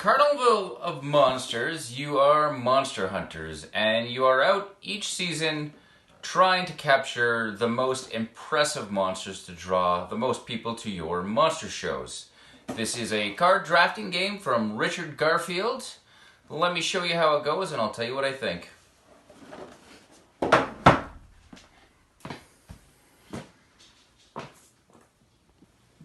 Carnival of Monsters, you are monster hunters, and you are out each season trying to capture the most impressive monsters to draw the most people to your monster shows. This is a card drafting game from Richard Garfield. Let me show you how it goes and I'll tell you what I think.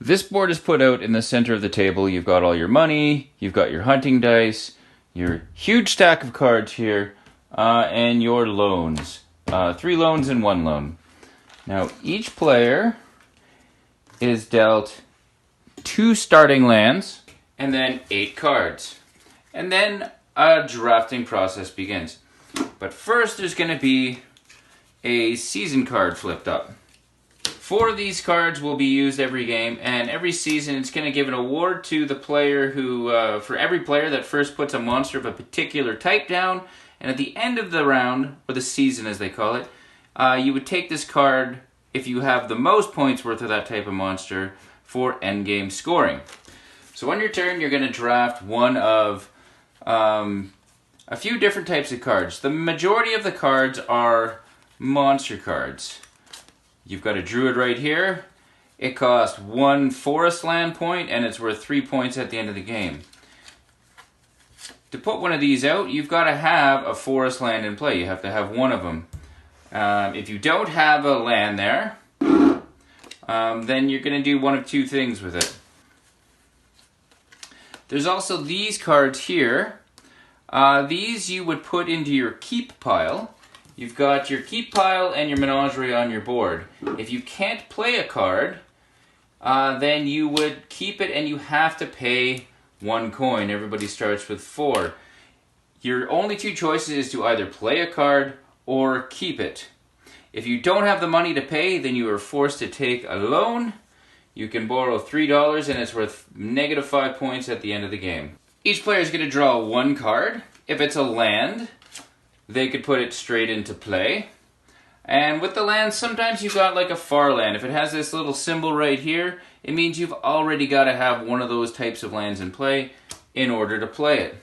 This board is put out in the center of the table. You've got all your money, you've got your hunting dice, your huge stack of cards here, and your loans. 3 loans and 1 loan. Now, each player is dealt 2 starting lands and then 8 cards. And then a drafting process begins. But first, there's going to be a season card flipped up. 4 of these cards will be used every game, and every season it's going to give an award to the player who, for every player that first puts a monster of a particular type down, and at the end of the round, or the season as they call it, you would take this card if you have the most points worth of that type of monster for endgame scoring. So on your turn, you're going to draft one of a few different types of cards. The majority of the cards are monster cards. You've got a druid right here. It costs 1 forest land point and it's worth 3 points at the end of the game. To put one of these out, you've got to have a forest land in play. You have to have one of them. If you don't have a land there, then you're going to do one of 2 things with it. There's also these cards here. These you would put into your keep pile. You've got your keep pile and your menagerie on your board. If you can't play a card, then you would keep it and you have to pay 1 coin. Everybody starts with 4. Your only 2 choices is to either play a card or keep it. If you don't have the money to pay, then you are forced to take a loan. You can borrow $3 and it's worth -5 points at the end of the game. Each player is going to draw 1 card. If it's a land, they could put it straight into play. And with the land, sometimes you've got like a far land. If it has this little symbol right here, it means you've already got to have one of those types of lands in play in order to play it.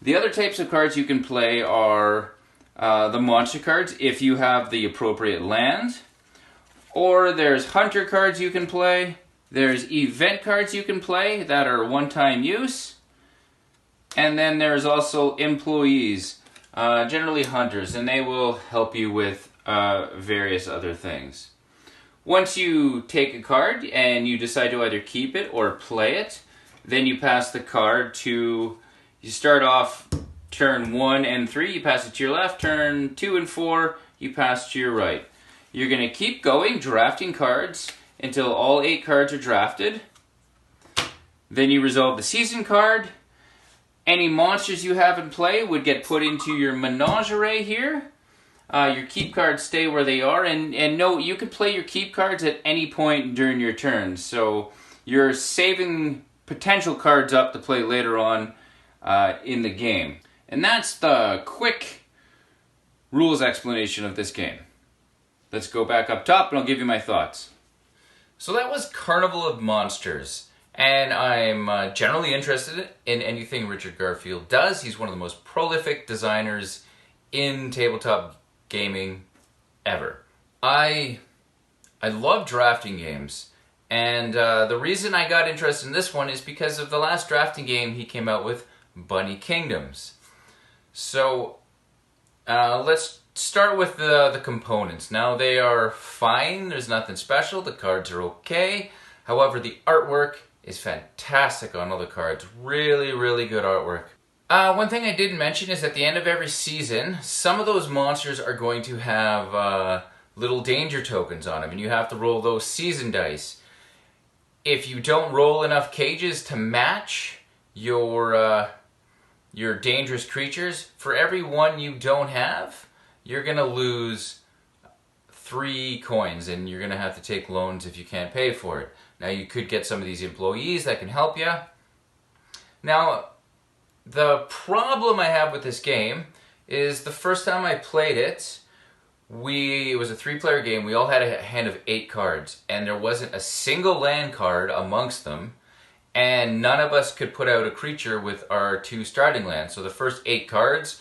The other types of cards you can play are the monster cards, if you have the appropriate land. Or there's hunter cards you can play. There's event cards you can play that are one-time use. And then there's also employees. Generally hunters, and they will help you with various other things. Once you take a card and you decide to either keep it or play it, then you pass the card to, you start off turn 1 and 3, you pass it to your left, turn 2 and 4, you pass to your right. You're going to keep going, drafting cards until all 8 cards are drafted. Then you resolve the season card. Any monsters you have in play would get put into your menagerie here. Your keep cards stay where they are. And note, you can play your keep cards at any point during your turn. So you're saving potential cards up to play later on in the game. And that's the quick rules explanation of this game. Let's go back up top and I'll give you my thoughts. So that was Carnival of Monsters. And I'm generally interested in anything Richard Garfield does. He's one of the most prolific designers in tabletop gaming ever. I love drafting games. And the reason I got interested in this one is because of the last drafting game he came out with, Bunny Kingdoms. So let's start with the components. Now they are fine. There's nothing special. The cards are okay. However, the artwork is fantastic on all the cards. Really, really good artwork. One thing I didn't mention is at the end of every season, some of those monsters are going to have little danger tokens on them, and you have to roll those season dice. If you don't roll enough cages to match your dangerous creatures, for every one you don't have, you're going to lose 3 coins, and you're going to have to take loans if you can't pay for it. Now you could get some of these employees that can help you. Now, the problem I have with this game is the first time I played it, it was a 3-player game. We all had a hand of 8 cards, and there wasn't a single land card amongst them. and none of us could put out a creature with our 2 starting lands. So the first 8 cards,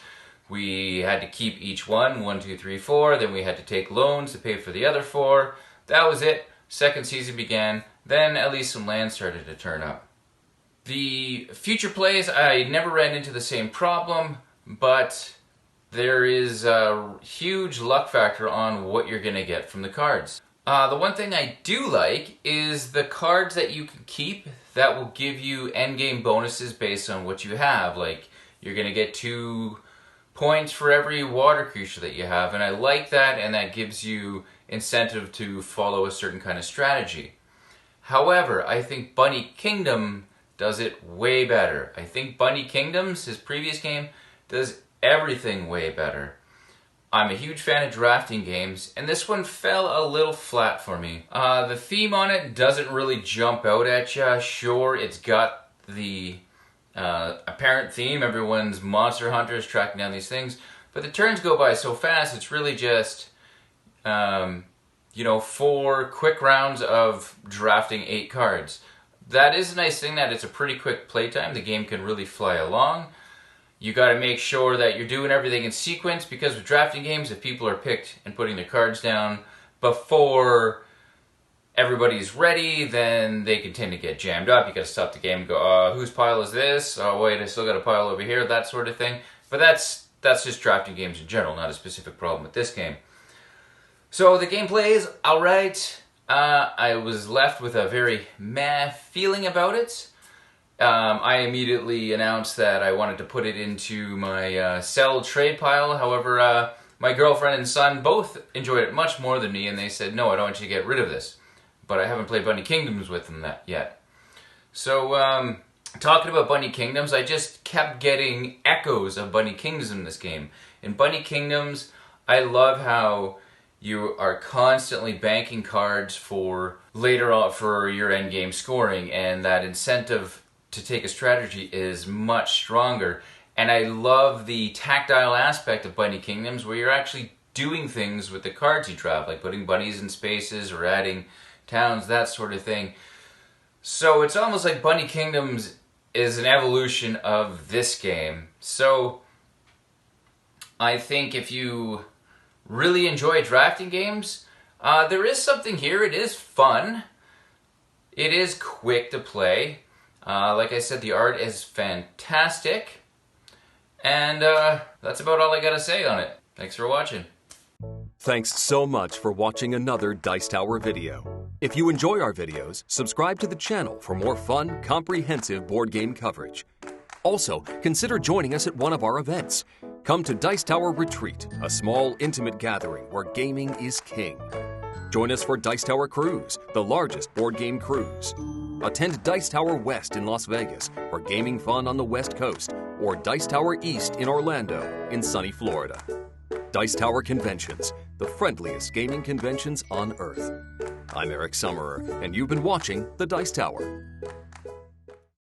we had to keep each one, 1, 2, 3, 4. Then we had to take loans to pay for the other 4. That was it. Second season began. Then at least some lands started to turn up. The future plays, I never ran into the same problem, but there is a huge luck factor on what you're going to get from the cards. The one thing I do like is the cards that you can keep that will give you endgame bonuses based on what you have. Like, you're going to get 2 points for every water creature that you have, and I like that, and that gives you incentive to follow a certain kind of strategy. However, I think Bunny Kingdom does it way better. I think Bunny Kingdoms, his previous game, does everything way better. I'm a huge fan of drafting games, and this one fell a little flat for me. The theme on it doesn't really jump out at you. Sure, it's got the apparent theme, everyone's monster hunters tracking down these things, but the turns go by so fast, it's really just, 4 quick rounds of drafting 8 cards. That is a nice thing that it's a pretty quick playtime. The game can really fly along. You got to make sure that you're doing everything in sequence, because with drafting games, if people are picked and putting their cards down before everybody's ready, then they can tend to get jammed up. You got to stop the game and go, whose pile is this? Oh wait, I still got a pile over here, that sort of thing. But that's just drafting games in general, not a specific problem with this game. So the gameplay is alright. I was left with a very meh feeling about it. I immediately announced that I wanted to put it into my sell trade pile. However, my girlfriend and son both enjoyed it much more than me, and they said, no, I don't want you to get rid of this. But I haven't played Bunny Kingdoms with them yet. So, talking about Bunny Kingdoms, I just kept getting echoes of Bunny Kingdoms in this game. In Bunny Kingdoms, I love how you are constantly banking cards for later on for your endgame scoring, and that incentive to take a strategy is much stronger. And I love the tactile aspect of Bunny Kingdoms, where you're actually doing things with the cards you draft, like putting bunnies in spaces or adding towns, that sort of thing. So it's almost like Bunny Kingdoms is an evolution of this game. So I think if you really enjoy drafting games, there is something here. It is fun. It is quick to play. Like I said, the art is fantastic. And that's about all I gotta say on it. Thanks for watching. Thanks so much for watching another Dice Tower video. If you enjoy our videos, subscribe to the channel for more fun, comprehensive board game coverage. Also, consider joining us at one of our events. Come to Dice Tower Retreat, a small, intimate gathering where gaming is king. Join us for Dice Tower Cruise, the largest board game cruise. Attend Dice Tower West in Las Vegas for gaming fun on the West Coast, or Dice Tower East in Orlando in sunny Florida. Dice Tower Conventions, the friendliest gaming conventions on Earth. I'm Eric Summerer, and you've been watching The Dice Tower.